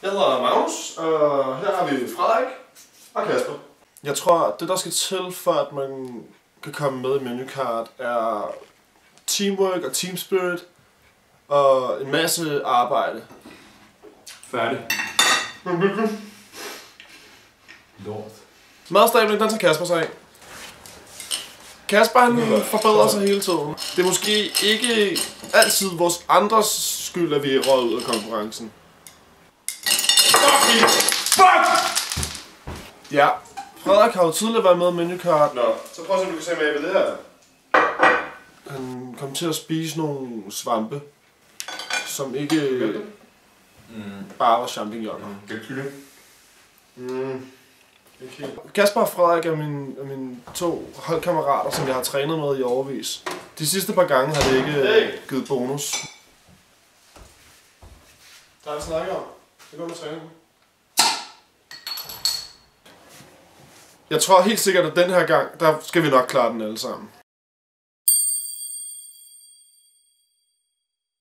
Jeg hedder Magnus, og her har vi Frederik og Kasper. Jeg tror, det der skal til for at man kan komme med i Menukart er teamwork og team spirit og en masse arbejde. Færdig. Lort. Madstabling, den tager Kasper sig af. Kasper han forbedrer sig hele tiden. Det er måske ikke altid vores andres skyld, at vi er røget ud af konkurrencen. Fuck! Ja, Frederik har jo tidligere været med i Menukart. Nå, så prøv at se, om du kan se med ved det her. Han kom til at spise nogle svampe, som ikke bare var champignoner. Kalkyle. Okay. Kasper og Frederik er mine to holdkammerater, som jeg har trænet med i årevis. De sidste par gange har det ikke givet bonus. Der er en snakke om. Så går du træne. Jeg tror helt sikkert, at den her gang, der skal vi nok klare den alle sammen.